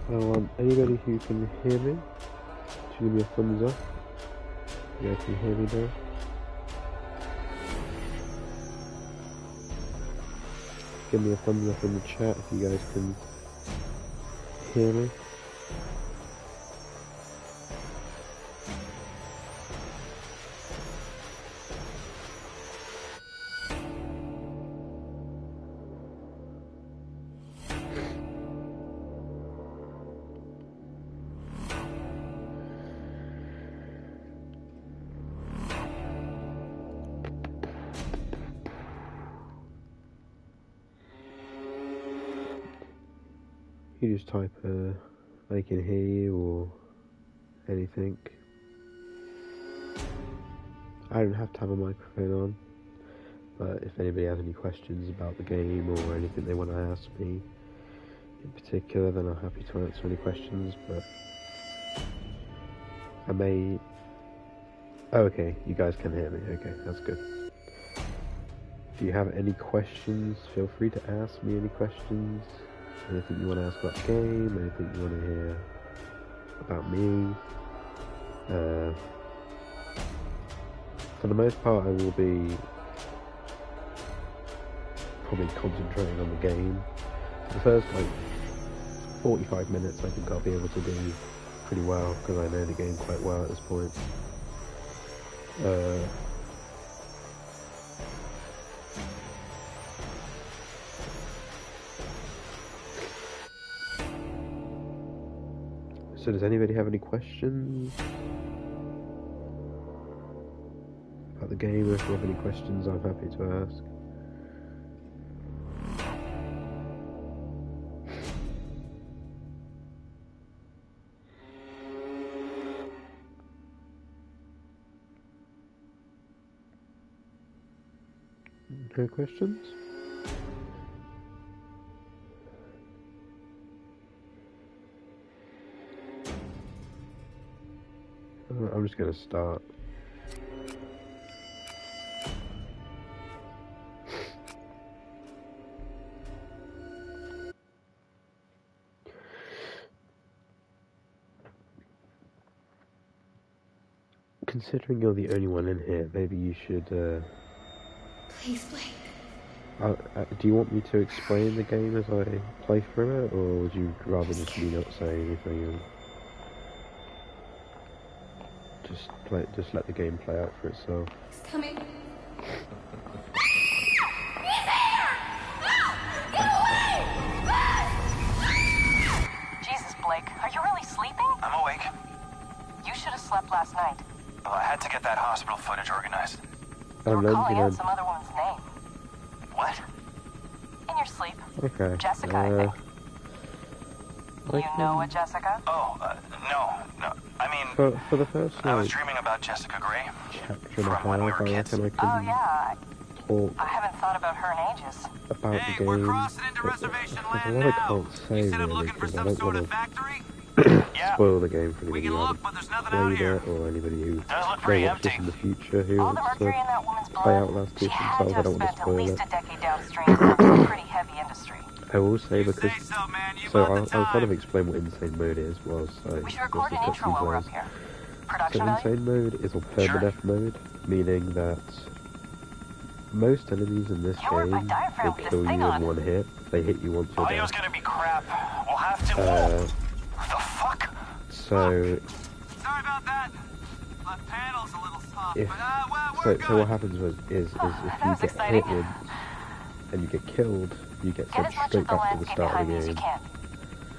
I want anybody who can hear me to give me a thumbs up. You guys can hear me now. Give me a thumbs up in the chat if you guys can hear me. You just type I can hear you or anything. I don't have to have a microphone on, but if anybody has any questions about the game or anything they want to ask me in particular, then I'm happy to answer any questions, but I may... Oh, okay, you guys can hear me, okay, that's good. If you have any questions, feel free to ask me any questions. Anything you want to ask about the game, anything you want to hear about me. For the most part, I will be probably concentrating on the game. For the first, 45 minutes, I think I'll be able to do pretty well, because I know the game quite well at this point. So does anybody have any questions about the game? If you have any questions, I'm happy to ask. No questions? I'm just going to start. Considering you're the only one in here, maybe you should... Please, Blake. do you want me to explain the game as I play through it, or would you rather just me not say anything and... Just let the game play out for itself. He's coming. He's here! Ah! Get away! Jesus, Blake, are you really sleeping? I'm awake. You should have slept last night. Well, I had to get that hospital footage organized. You were calling out some other woman's name. What? In your sleep. Okay. Jessica, I think. You know a Jessica? Oh, no. I mean, for the first I was dreaming about Jessica Gray. chapter and a half, From when we were I kids. reckon I can Oh, yeah. talk I haven't thought about her in ages. about the game. We're crossing into reservation There's a land lot I now. can't say You said I'm really, looking for because I some don't sort want of factory? to Yeah. spoil the game for We anybody can who look, but hasn't there's nothing out played here. it, or anybody who Does look may pretty watch this empty. in the future who All the wants mercury to in that woman's play blood, Outlast she this had themselves. to I have don't want to spent at spoil least it. a decade downstream from some pretty heavy industry. I will say, You because... say so, man. You So bought the I'll kind of time. explain what insane mode is, We should record an intro while we're up here. So Production value? insane mode is a permadeath mode, meaning that most enemies in this You were my game diaphragm will with this kill you thing in on. one hit. They hit you once you're Audio's dead. gonna be crap. We'll have to... the fuck? So Sorry about that. My panel's a little soft, if but we're good. so what happens is if that you was get exciting. hit once and you get killed, you get Get sent as much straight of the back to the landscape start of behind the me as you game. can.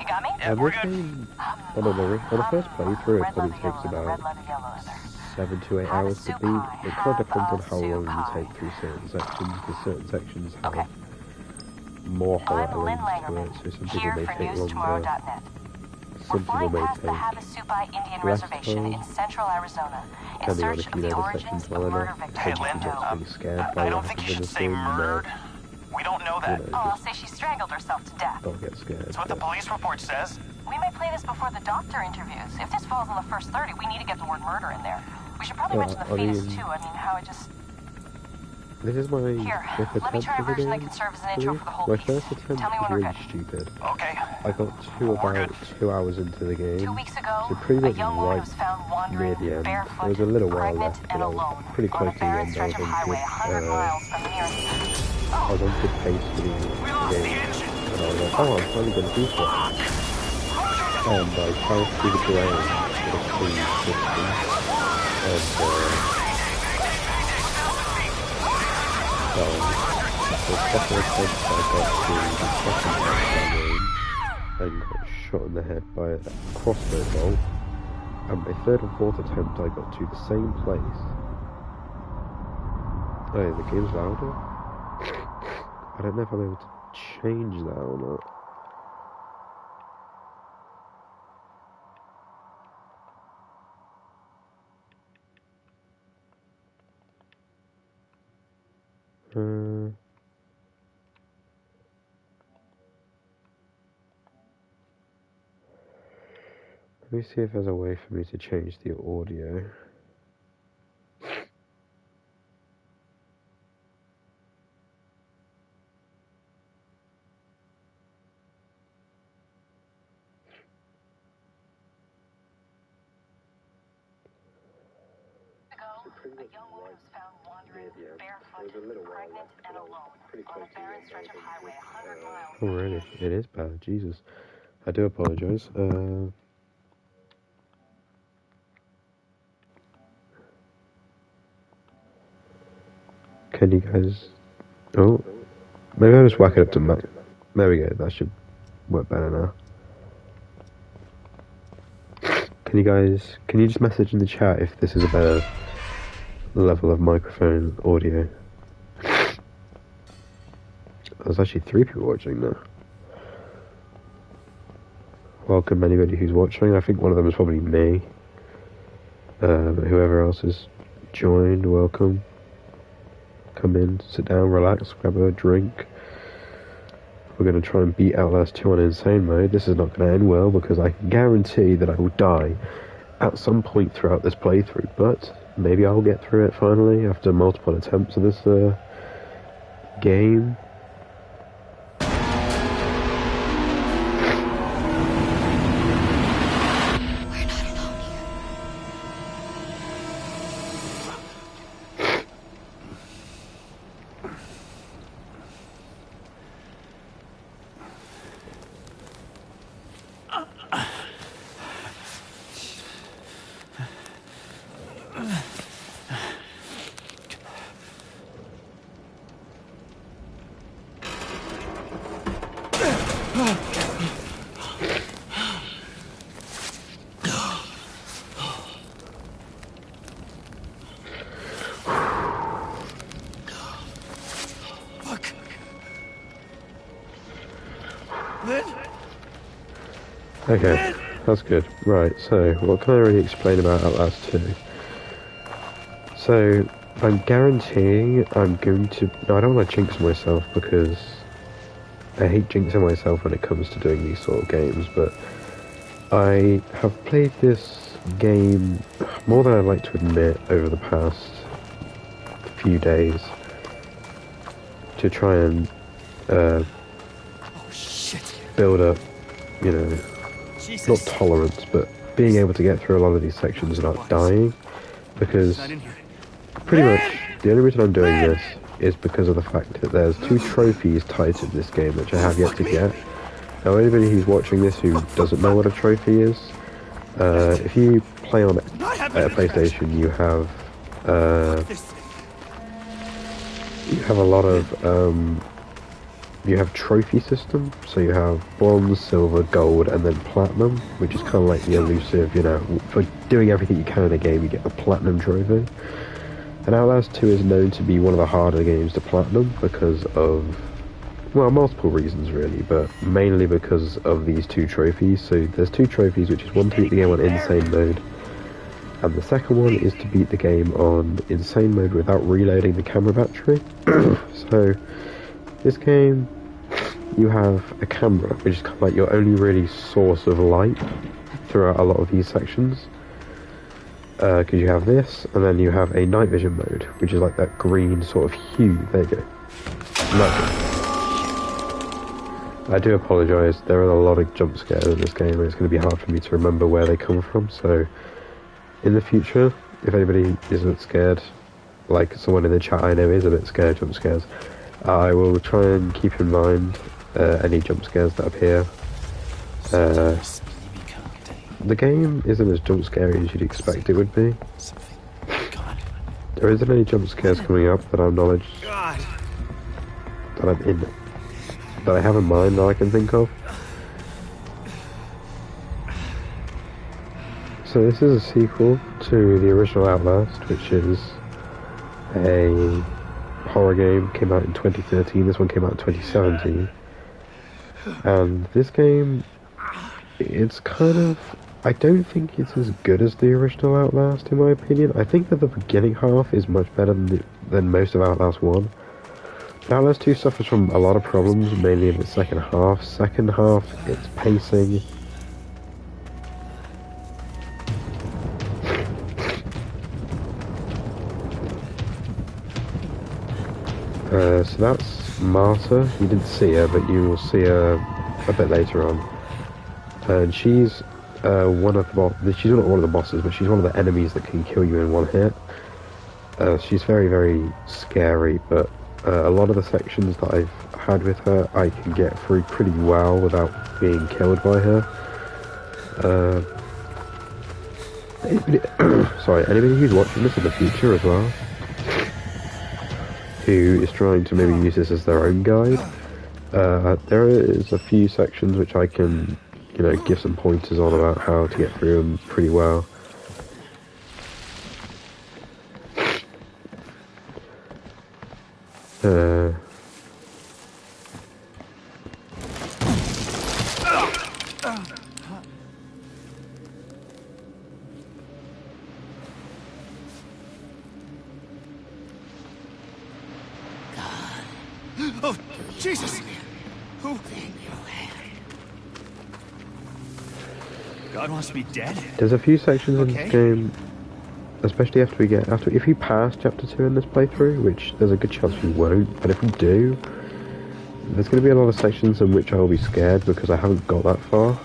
You got me? Yeah, And we're this good. game, on the first playthrough, it Red probably leather, takes yellow leather, about red leather, yellow leather. 7 to 8 Have a hours to soup beat. pie. It kind of depends on Have a how long soup you pie. take through certain sections, because certain sections have Okay. more horror I'm Lynn elements to it, Langerman, so some people here may for take longer, newstomorrow.net. We're some people flying may past the take Havasupai Indian less Reservation time, in central Arizona in depending on search if of you the know the origins sections of well murder enough. victims Hey, Some Lynn, people get really scared by I what don't think you happens in should this say game, murdered. We don't know that. you Oh, know, I'll say she strangled herself to death. don't get scared. That's what the police report says. We may play this before the doctor interviews. If this falls in the first 30, we need to get the word murder in there. We should probably Well, mention the I fetus mean- too. I mean, how it just... This is my Here, fifth let me attempt try a of the version that game. can serve as an I intro believe. for the whole My piece. first attempt Tell me when was we're really good. stupid. Okay. I got to about 2 hours into the 2 game, weeks ago, so pretty a much young woman right was found near wandering the end. There barefoot, was a little while pregnant, left, and but I was alone pretty on close a to the barren end. stretch of highway 100 miles from the nearest. I was on good pace for the We lost the game, engine. and I was like, oh, I'm finally going to do something. And I fell through the ground with a clean system, and the second attempt I got to the second part of that game and got shot in the head by a crossbow bolt, and my third and fourth attempt I got to the same place. Oh yeah, the game's louder? I don't know if I'm able to change that or not. Let me see if there's a way for me to change the audio. A young woman was found wandering barefoot, pregnant, and alone on a barren stretch of highway 100 miles. Oh really? It is bad, Jesus. I do apologise. Can you guys... Oh, maybe I'll just whack it up to max. There we go, that should work better now. Can you just message in the chat if this is a better level of microphone audio? There's actually 3 people watching now. Welcome anybody who's watching. I think one of them is probably me. But whoever else has joined, welcome. Come in, sit down, relax, grab a drink. We're going to try and beat Outlast 2 on insane mode. This is not going to end well because I can guarantee that I will die at some point throughout this playthrough, but maybe I'll get through it finally after multiple attempts of this game. We're not alone here. Okay, that's good. Right, so what can I really explain about Outlast 2? So, I'm guaranteeing I'm going to... No, I don't want to jinx myself because I hate jinxing myself when it comes to doing these sort of games, but I have played this game more than I'd like to admit over the past few days to try and build up, you know, not tolerance, but being able to get through a lot of these sections without dying, because pretty much the only reason I'm doing this is because of the fact that there's 2 trophies tied to this game which I have yet to get. Now anybody who's watching this who doesn't know what a trophy is, if you play on a PlayStation you have a lot of you have trophy system, so you have bronze, silver, gold, and then platinum, which is kind of like the elusive, you know, for doing everything you can in a game, you get a platinum trophy. And Outlast 2 is known to be one of the harder games to platinum because of, well, multiple reasons really, but mainly because of these 2 trophies. So there's 2 trophies, which is one to beat the game on insane mode, and the second one is to beat the game on insane mode without reloading the camera battery. So this game, you have a camera, which is kind of like your only really source of light throughout a lot of these sections. Because you have this, and then you have a night vision mode, which is like that green sort of hue. There you go. I do apologise, there are a lot of jump scares in this game, and it's going to be hard for me to remember where they come from, so in the future, if anybody is a bit scared, like someone in the chat I know is a bit scared of jump scares, I will try and keep in mind any jump scares that appear. The game isn't as jump scary as you'd expect it would be. There isn't any jump scares coming up that I'm knowledge that I have in mind that I can think of. So this is a sequel to the original Outlast, which is a horror game, came out in 2013, this one came out in 2017. And this game, it's kind of, I don't think it's as good as the original Outlast in my opinion. I think that the beginning half is much better than most of Outlast 1. Outlast 2 suffers from a lot of problems, mainly in the second half. Second half, its pacing. So that's Marta. You didn't see her, but you will see her a bit later on. And she's one of she's not one of the bosses, but she's one of the enemies that can kill you in one hit. She's very, very scary, but a lot of the sections that I've had with her, I can get through pretty well without being killed by her. Anybody who's watching this in the future as well, who is trying to maybe use this as their own guide, there is a few sections which I can, give some pointers on about how to get through them pretty well. Oh, Jesus! Who? God wants me dead? There's a few sections in this game, especially if we pass chapter 2 in this playthrough, which there's a good chance we won't, but if we do, there's going to be a lot of sections in which I will be scared because I haven't got that far.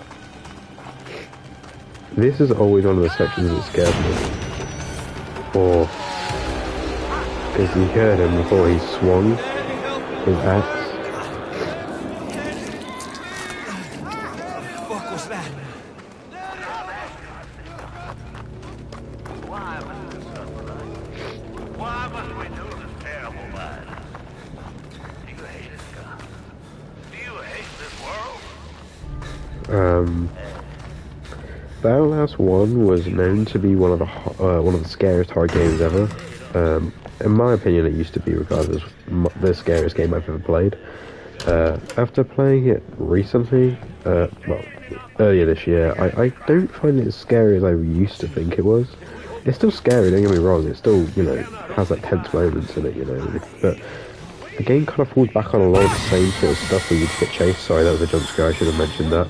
This is always one of the sections that scares me. Or, because you heard him before he swung his axe. What was that? Why must we do this terrible violence? Do you hate it, God? Do you hate this world? The Outlast 1 was known to be one of the scariest horror games ever. In my opinion, it used to be regarded as the scariest game I've ever played. After playing it recently, earlier this year, I don't find it as scary as I used to think it was. It's still scary, don't get me wrong, it still, has that tense moments in it, but the game kind of falls back on a lot of the same sort of stuff where you just get chased. Sorry, that was a jump scare, I should have mentioned that.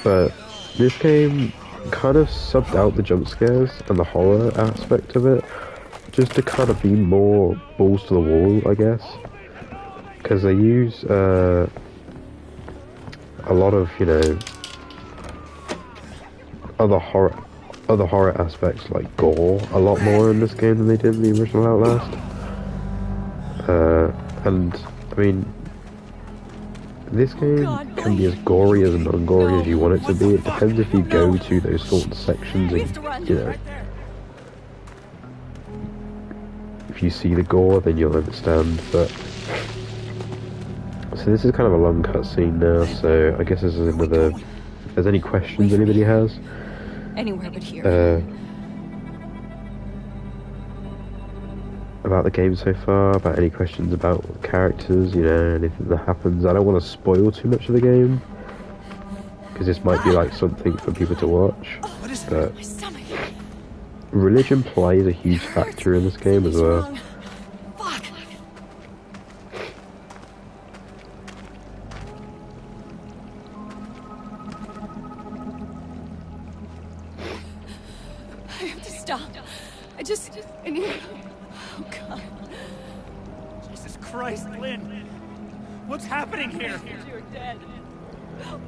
But this game kind of subbed out the jump scares and the horror aspect of it, just to kind of be more balls to the wall, I guess. Because they use a lot of, other horror aspects like gore a lot more in this game than they did in the original Outlast. And I mean, this game can be as gory as non-gory as you want it to be. It depends if you go to those sort of sections and, if you see the gore, then you'll understand. But so this is kind of a long cutscene now, so I guess this is another. If there's any questions anybody has, Anywhere but here. About the game so far, about any questions about characters, anything that happens. I don't want to spoil too much of the game, because this might be like something for people to watch, but religion plays a huge factor in this game as well. Fuck. Oh, God. Jesus Christ, Lynn! What's happening here? You're dead.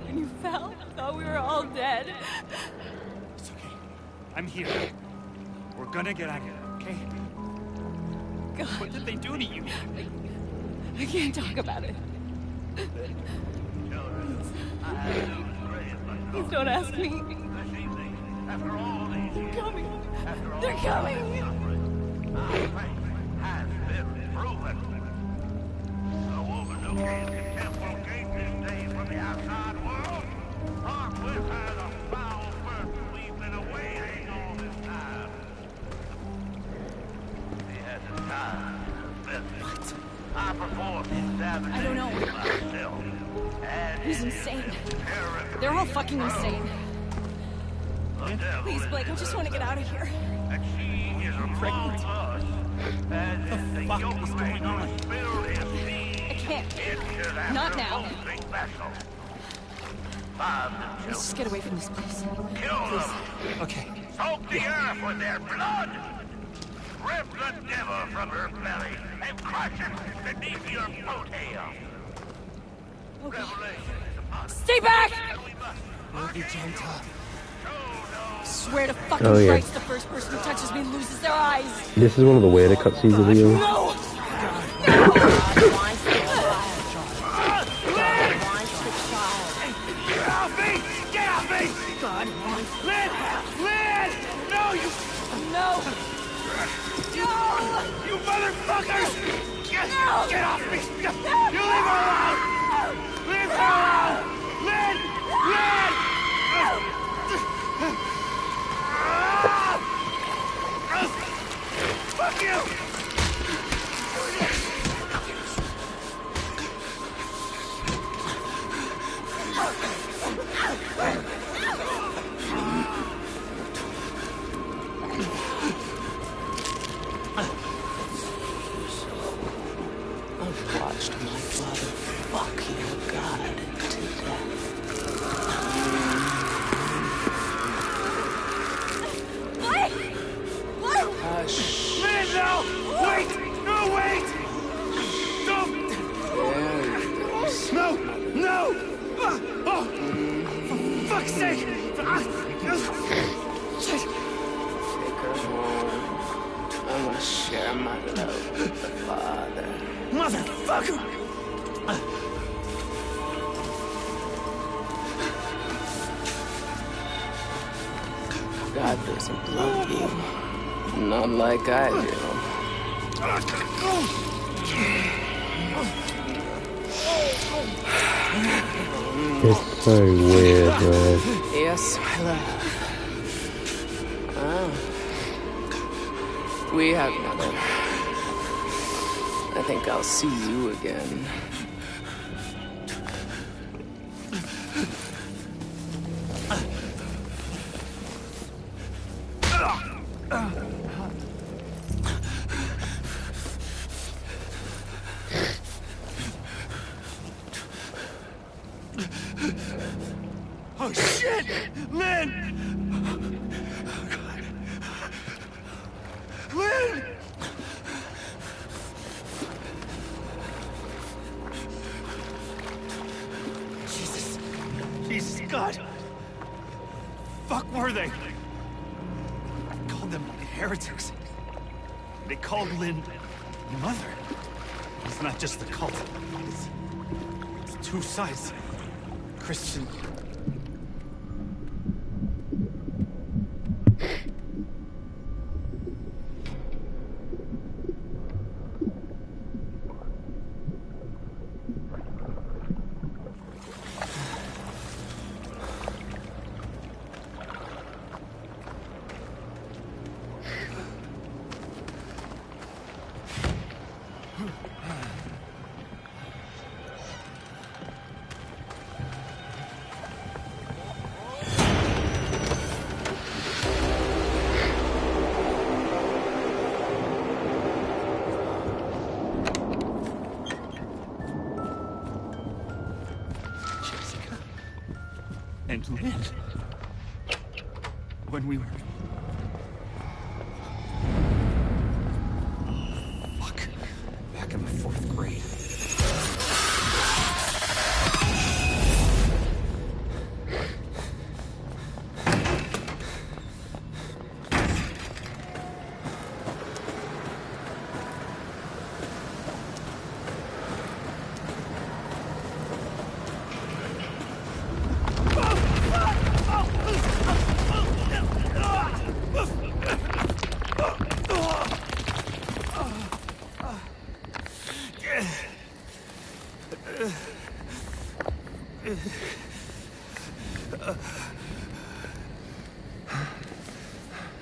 When you fell, I thought we were all dead. It's okay. I'm here. We're gonna get out of here, okay? God, What did they do to you? I can't talk about it. Please don't ask me. After all these They're years, coming. after all They're coming. our faith has been proven. A woman who came to Temple Gate this day from the outside world, brought with her the foul burden we've been awaiting all this time. She has the time to spend. I performed the examination I don't know. myself. And He's insane. terribly They're all fucking insane. the devil Please, Blake, I just want to get out of here. and she is among us. And What the fuck is going on? spill his seed I can't. into that Not now. revolting vessel. Find the Let's just get away from this place. children. Kill them. Okay. Soak the earth with their blood. Rip the devil from her belly and crush it beneath your boat hail. Okay. Revelation is upon us, Stay back! and we must We'll be gentle. show no Swear to fucking Oh, yeah. Christ, the first person who touches me loses their eyes. This is one of the weirder cutscenes of the game. No! Get off me! Get off me! God, Lynn! Lynn! No, you No! No! you motherfuckers! Get off me! You leave her alone! Leave her alone! Lynn! Lynn! Fuck you! I've watched my father fuck your god to death. Blake! Blake! Hush. Lynn, no! Wait! No, wait! Don't! There you go. No! No! Oh! For fuck's sake! Take her home. I want to share my love with the father. Motherfucker! God doesn't love you. Not like I do. It's so weird, man. Yes, my love. Ah. We have nothing. I think I'll see you again. Oh shit! Lynn! God. Lynn! Jesus, God! Fuck were they? Called them heretics. They called Lynn mother. It's not just a cult. It's two sides. Christian. And Lynn, when we were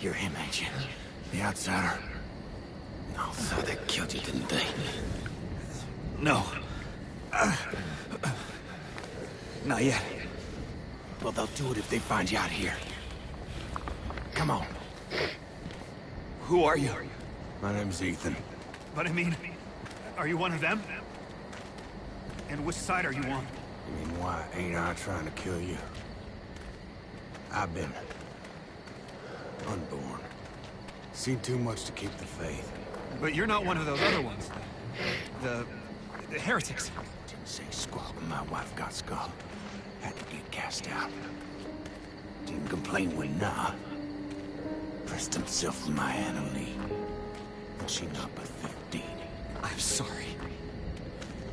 You're him, ain't you? The outsider. Oh, so they killed you, didn't they? No. Not yet. Well, they'll do it if they find you out here. Come on. Who are you? My name's Ethan. But I mean, are you one of them? And which side are you on? You mean, why ain't I trying to kill you? I've been unborn. Seen too much to keep the faith. But you're not one of those other ones. The heretics. Didn't say squat when my wife got skull. Had to get cast out. Didn't complain when nah. Pressed himself in my Anna Lee. And she not but 15. I'm sorry.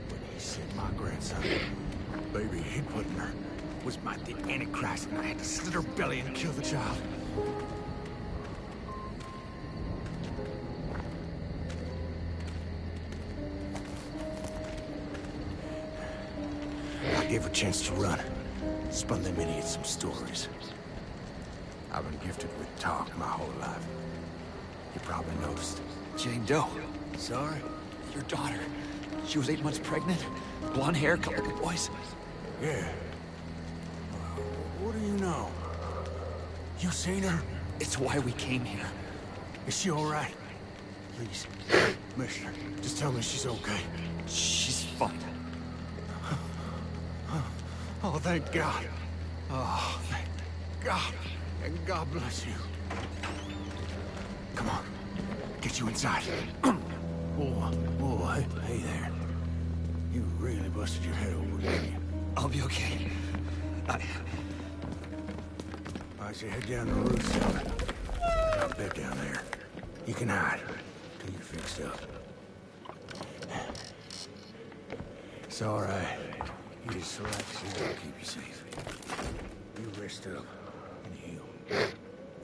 When he said my grandson, baby he'd put in her, was my the Antichrist, and I had to slit her belly and kill the child. I gave her a chance to run. Spun them idiots some stories. I've been gifted with talk my whole life. You probably noticed. Jane Doe. Sorry? Your daughter. She was 8 months pregnant. Blonde hair, color like a boy's. Yeah. What do you know? You seen her? It's why we came here. Is she all right? Please, Mister, just tell me she's okay. She's fine. Oh, thank God. Oh, thank God. And God bless you. Come on. Get you inside. Boy, hey there. You really busted your head over, didn't you? I'll be okay. All right, so head down to the roof cellar. Got a bed down there. You can hide till you're fixed up. It's all right. You just relax here. I'll keep you safe. You rest up and heal.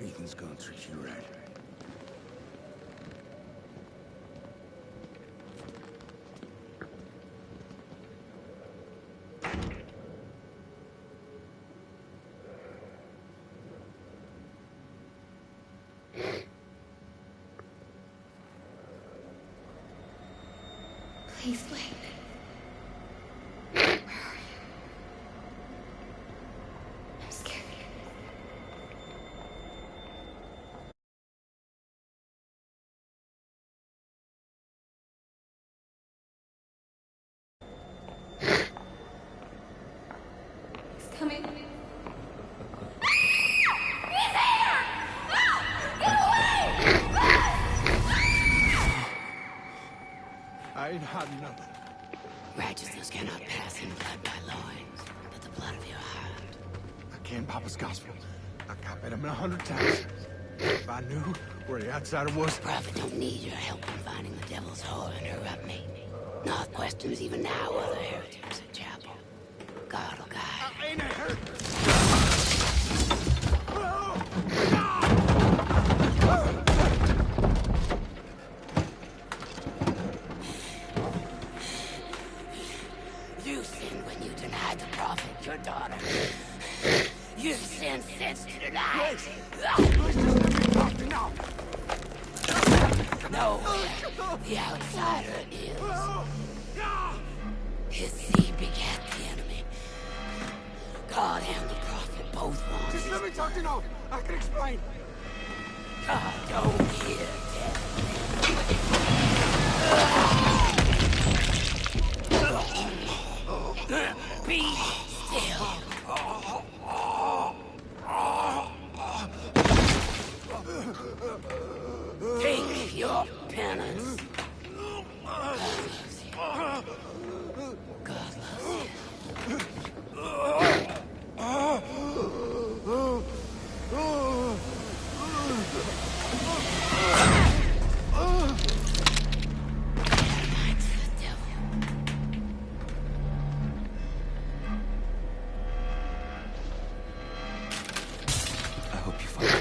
Ethan's gonna treat you right. Please wait. I'm scared. He's coming. He's here! No! Get away! I ain't hiding nothing. Righteousness cannot pass in blood by loins, but the blood of your heart. I can't Papa's gospel. I copied him 100 times. If I knew where the outsider was... Prophet don't need your help in finding the devil's whore and interrupt me. North questions even now other heretics at chapel. God will guide. I ain't a heretic. You sinned when you denied the prophet, your daughter. You've sinned since tonight. No, the outsider is. His seed begat the enemy. God and the prophet both want. Just let me talk to you. I can explain. God don't hear death. Be still. Take your penance. God loves you. God loves Mind to the devil. I hope you find it.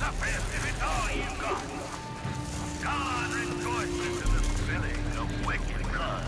toughest if it's all you've got. God rejoices in the spilling of wicked blood.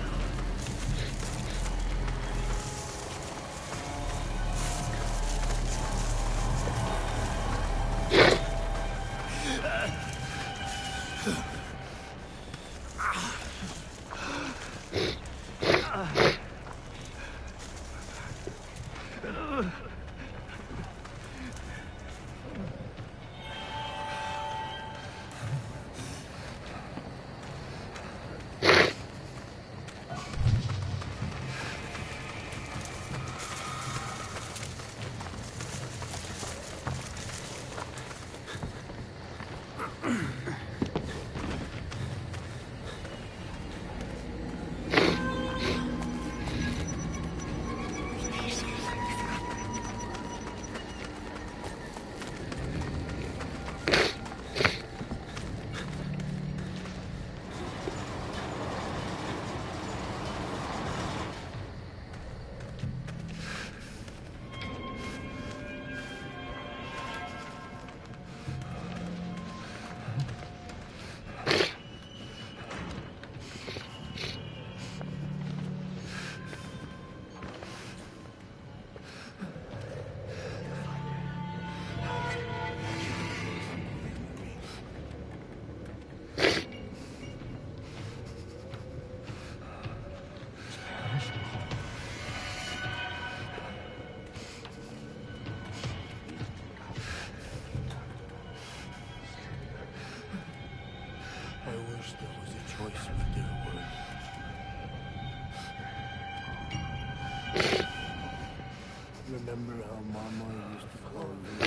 Remember how Mama used to call you?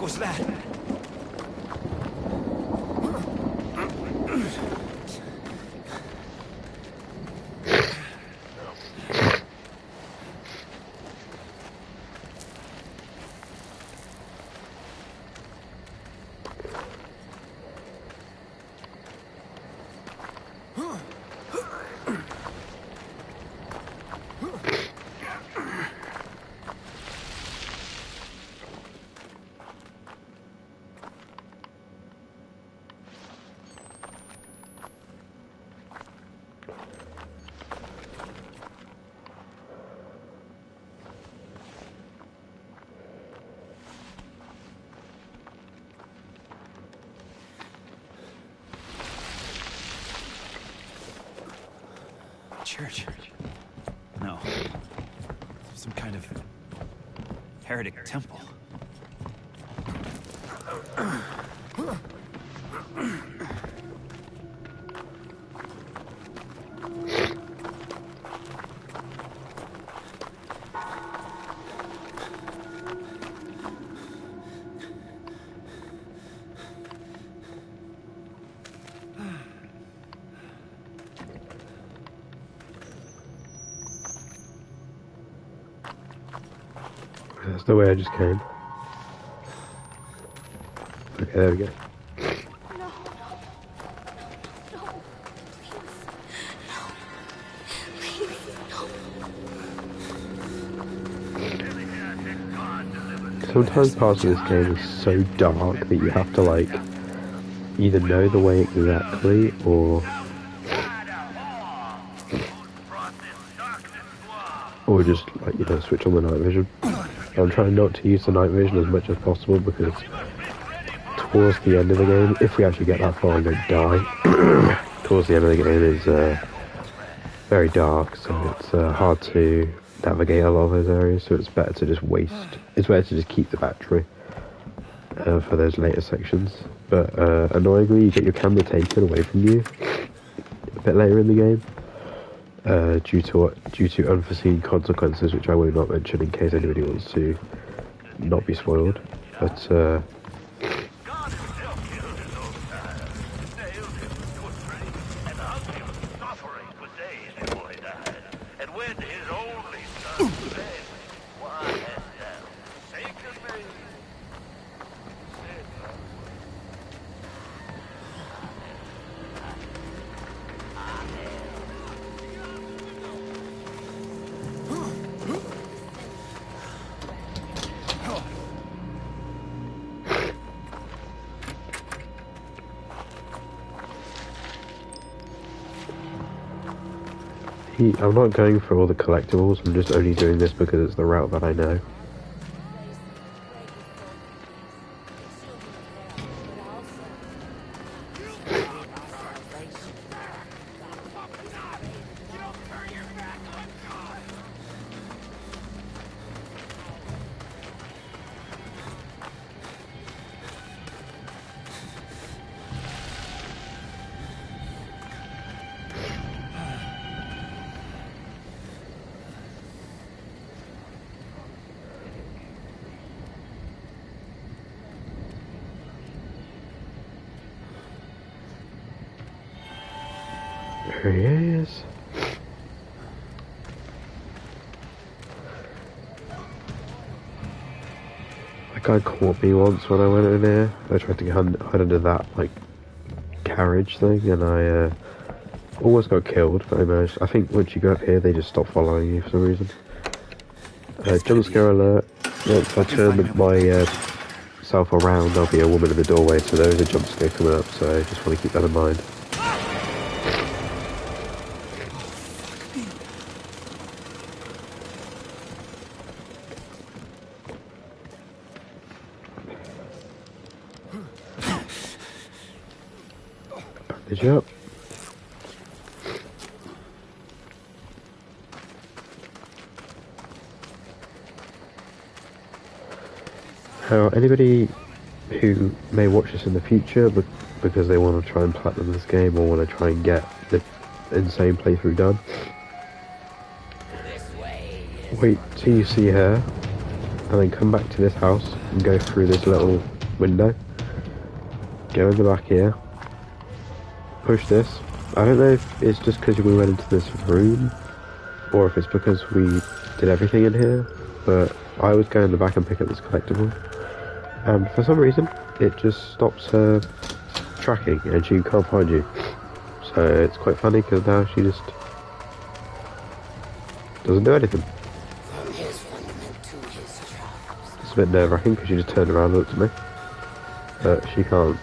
Was that? Church? No. Some kind of heretic temple. That's the way I just came. Okay, there we go. No. No. Please. No. Sometimes parts of this game is so dark that you have to like either know the way exactly or just like, you know, switch on the night vision. I'm trying not to use the night vision as much as possible because towards the end of the game, if we actually get that far and don't die, towards the end of the game is very dark, so it's hard to navigate a lot of those areas, so it's better to just keep the battery for those later sections. But annoyingly, you get your camera taken away from you a bit later in the game due to unforeseen consequences, which I will not mention in case anybody wants to not be spoiled. But I'm not going for all the collectibles, I'm just only doing this because it's the route that I know. There he is. That guy caught me once when I went in there. I tried to hide under that, like, carriage thing, and I almost got killed, but I managed. I think once you go up here, they just stop following you for some reason. Jump scare alert. Once I turn myself around, there'll be a woman in the doorway, so there is a jump scare coming up, so I just want to keep that in mind. Bandage up. Now, anybody who may watch this in the future because they want to try and platinum this game or want to try and get the insane playthrough done, wait till you see her and then come back to this house and go through this little window, go in the back here, push this. I don't know if it's just because we went into this room or if it's because we did everything in here, but I always go in the back and pick up this collectible, and for some reason it just stops her tracking and she can't find you. So it's quite funny because now she just doesn't do anything. It's a bit nerve-wracking because she just turned around and looked at me, but she can't.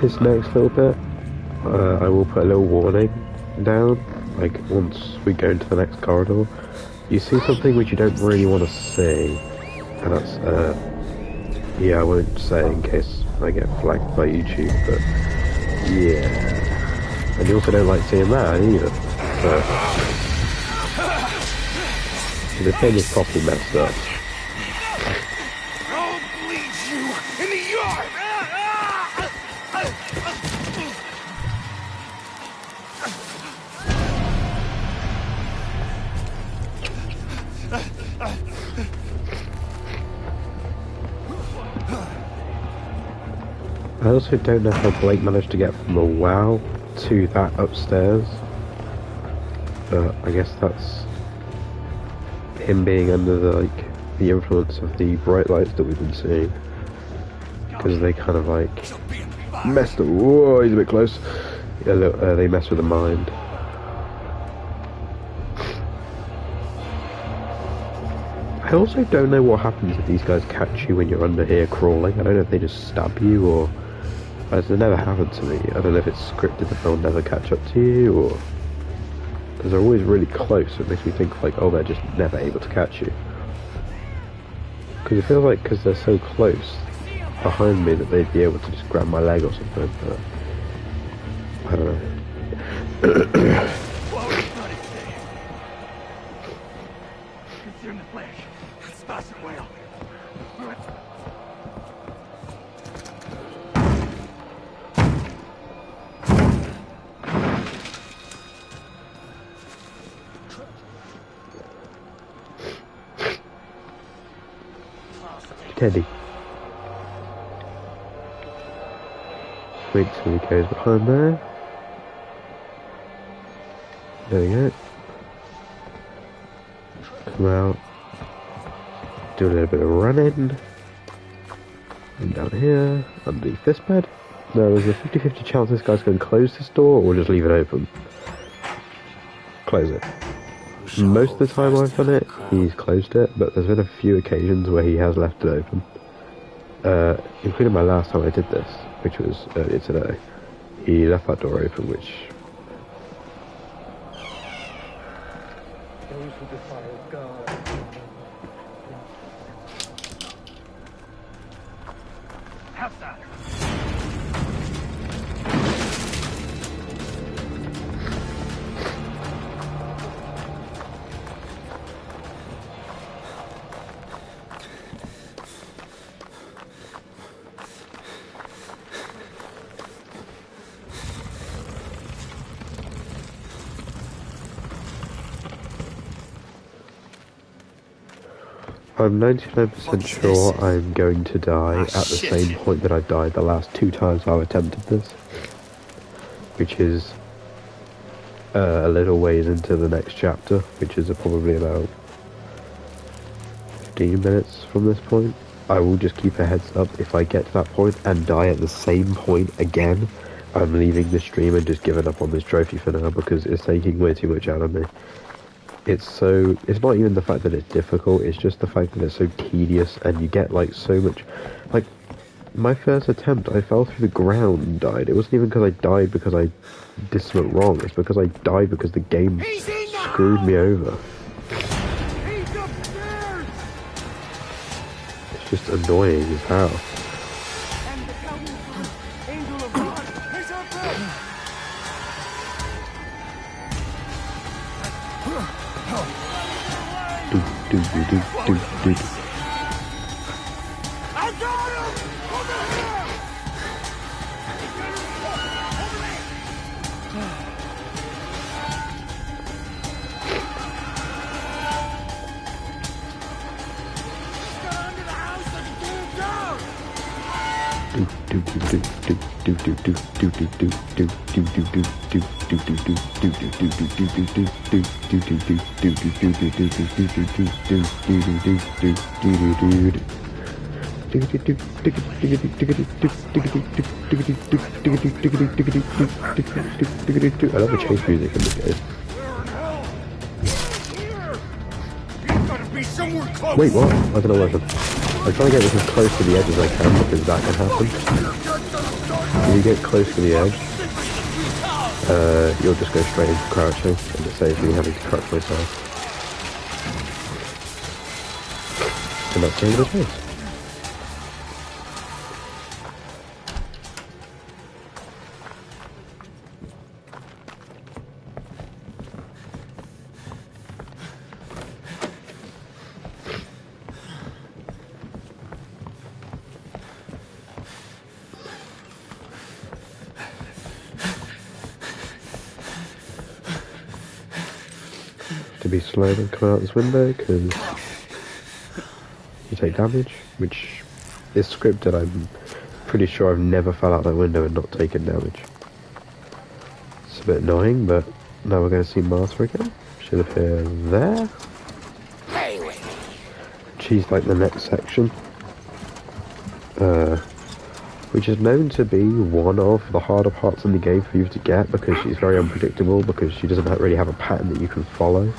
This next little bit, I will put a little warning down, like once we go into the next corridor. You see something which you don't really want to see, and that's, yeah, I won't say in case I get flagged by YouTube, but yeah. And you also don't like seeing that either, so the thing is properly messed up. I'll bleed you in the yard! I also don't know how Blake managed to get from the WoW to that upstairs, but I guess that's him being under the influence of the bright lights that we've been seeing, because they kind of like messed up. Whoa, he's a bit close. Yeah, look, they mess with the mind. I also don't know what happens if these guys catch you when you're under here crawling. I don't know if they just stab you or... It's never happened to me. I don't know if it's scripted that they'll never catch up to you or... Because they're always really close, so it makes me think like, oh, they're just never able to catch you. Because it feels like because they're so close behind me that they'd be able to just grab my leg or something, but... I don't know. Teddy. Wait till he goes behind there. There we go. Come out. Do a little bit of running. And down here, underneath this bed. Now there's a 50-50 chance this guy's going to close this door or just leave it open. Close it. Most of the time I've done it, he's closed it, but there's been a few occasions where he has left it open. Including my last time I did this, which was earlier today. He left that door open, which... I'm 99% sure I'm going to die at the same point that I've died the last 2 times I've attempted this. Which is a little ways into the next chapter, which is probably about 15 minutes from this point. I will just keep a heads up if I get to that point and die at the same point again. I'm leaving the stream and just giving up on this trophy for now because it's taking way too much out of me. It's not even the fact that it's difficult, it's just the fact that it's so tedious and you get like so much, like, my first attempt I fell through the ground and died. It wasn't even because I died because I did something wrong, it's because I died because the game screwed me over. It's just annoying as hell. I got him! Over here! Get under the house and pull down! I love the chase music in this game. Wait, what? I don't know what happened. I'm trying to get this as close to the edge as I can because that can happen. If you get close to the edge, you'll just go straight into crouching, and it saves me having to crouch myself. And that's the end of the chase. To be slow and come out this window because you take damage, which is scripted. I'm pretty sure I've never fell out that window and not taken damage. It's a bit annoying, but now we're going to see Martha again. She'll appear there. She's like the next section, which is known to be one of the harder parts in the game for you to get because she's very unpredictable, because she doesn't really have a pattern that you can follow.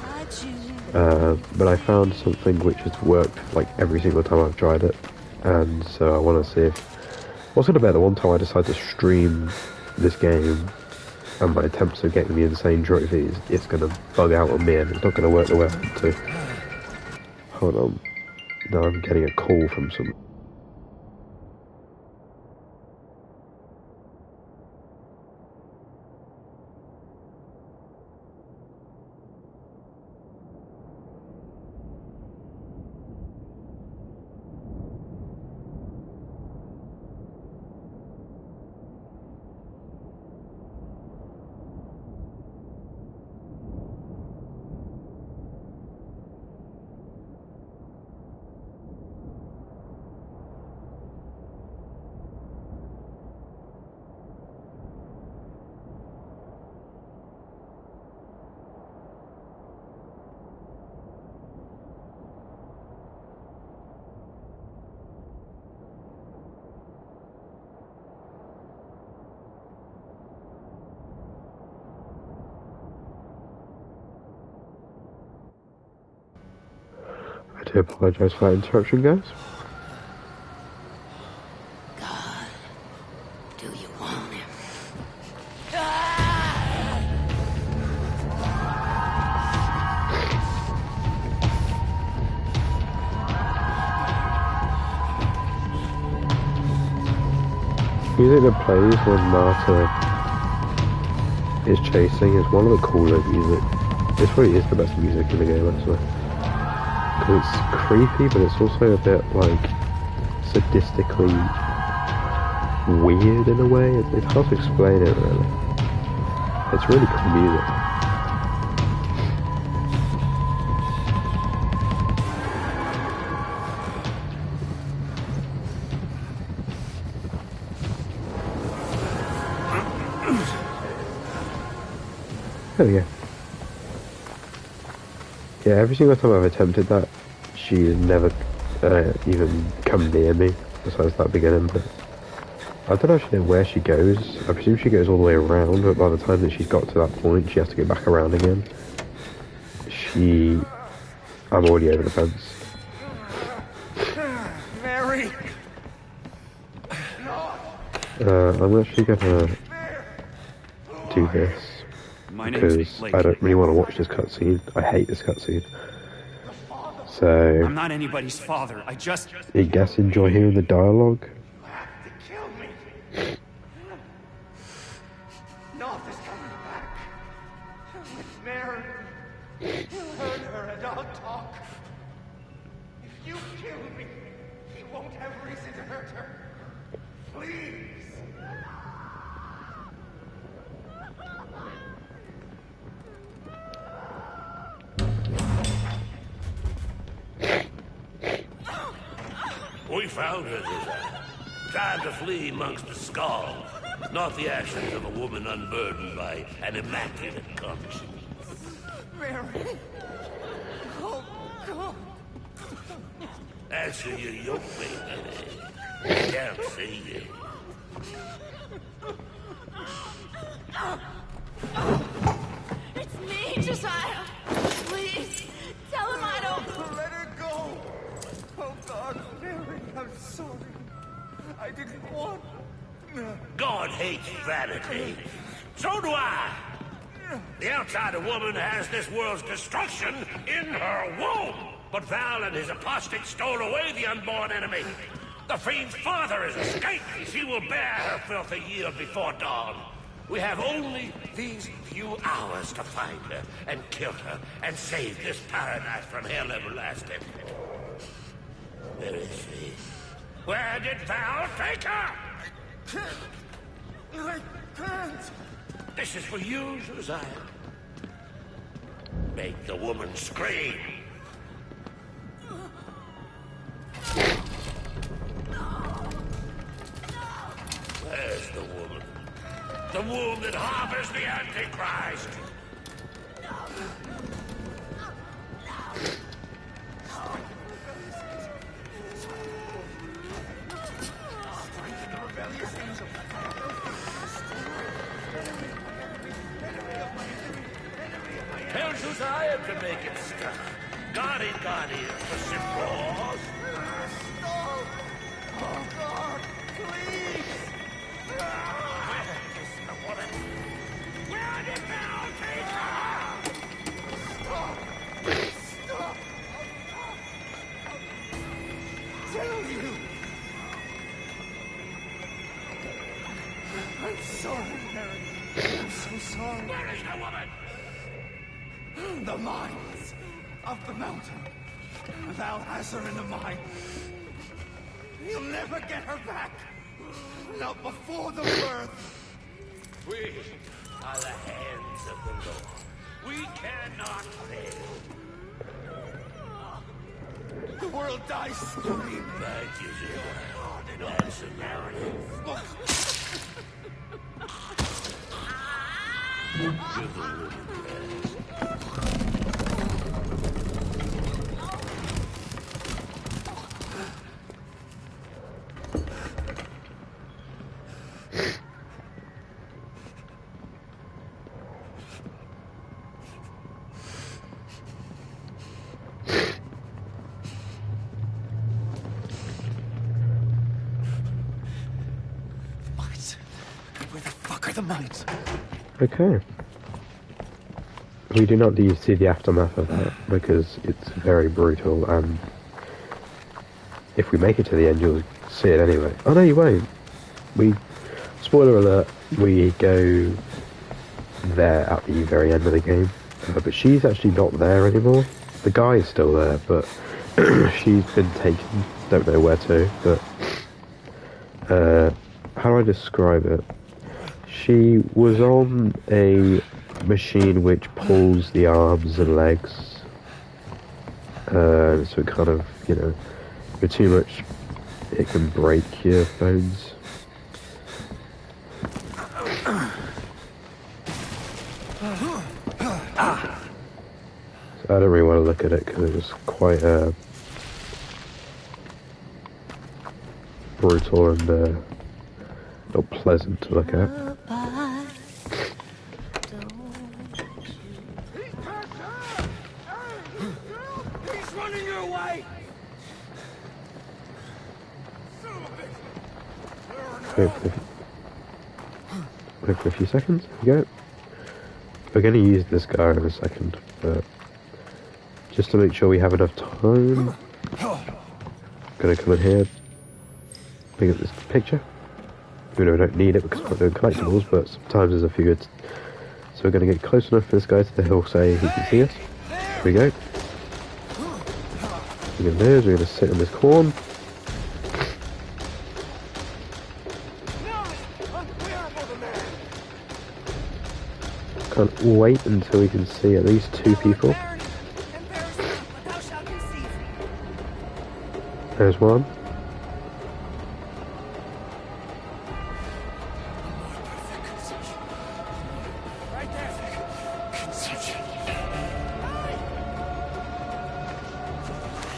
But I found something which has worked like every single time I've tried it, and so I want to see if... I was going to bet that one time I decided to stream this game and my attempts of getting the insane trophies, it's going to bug out on me and it's not going to work the way I want to. Hold on. Now I'm getting a call from some... I do apologise for that interruption, guys. God, do you want him? Music that plays when Martha is chasing is one of the cooler music. This probably is the best music in the game, actually. Because it's creepy, but it's also a bit, like, sadistically weird in a way. It's hard to explain it, really. It's really cool music. There we go. Yeah, every single time I've attempted that, she's never even come near me, besides that beginning bit. I don't actually know where she goes. I presume she goes all the way around, but by the time that she's got to that point, she has to go back around again. I'm already over the fence. Mary! I'm actually gonna do this. Because I don't really want to watch this cutscene. I hate this cutscene. So... I'm not anybody's father. I guess enjoy hearing the dialogue. North is coming back. With Mary. He'll hurt her and I'll talk. If you kill me, he won't have reason to hurt her. Please. We found her, trying to flee amongst the skulls, not the actions of a woman unburdened by an immaculate conscience. Mary. Oh, God. Answer your yoke, baby. Can't see you. It's me, Josiah. Please, tell him I don't... Let her go. Oh, God, Mary, I'm sorry. I didn't want God hates vanity. So do I. The outsider woman has this world's destruction in her womb. But Val and his apostate stole away the unborn enemy. The fiend's father has escaped. She will bear her filthy yield before dawn. We have only these few hours to find her and kill her and save this paradise from hell everlasting. Where is she? Where did Val take her? I can't. This is for you, Josiah. Make the woman scream. Where's the woman? The womb that harbors the Antichrist. Tell Josiah to make it stop. Guardian for simple. Stop! Oh, God, please! Where is the woman? Where did Val take her? Stop! Stop! Tell you! I'm sorry, Mary. I'm so sorry. Where is the woman? The mines of the mountain. Val has her in the mine. He'll never get her back. Not before the birth. We are the hands of the Lord. We cannot fail. The world dies screaming. Thank you, Josiah. That's a narrative. Give the woman rest. Where the fuck are the mines? Okay. We do not need to see the aftermath of that because it's very brutal, and if we make it to the end, you'll see it anyway. Oh no, you won't. Spoiler alert, we go there at the very end of the game, but she's actually not there anymore. The guy is still there, but she's been taken. Don't know where to, but how do I describe it? She was on a machine which pulls the arms and legs, so it kind of, you know, for too much, it can break your bones. So I don't really want to look at it because it was quite brutal and not pleasant to look at. He's running your way! Wait for a few seconds. Here we go. We're going to use this guy in a second, but just to make sure we have enough time, I'm going to come in here, pick up this picture. Even though we don't need it because we're doing collectibles, but sometimes there's a few good. So we're going to get close enough for this guy to the hill say he can see us. Here we go. What we're going to do is we're going to sit in this corn. Can't wait until we can see at least two people. There's one.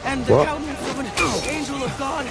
And the countenance of an angel of God.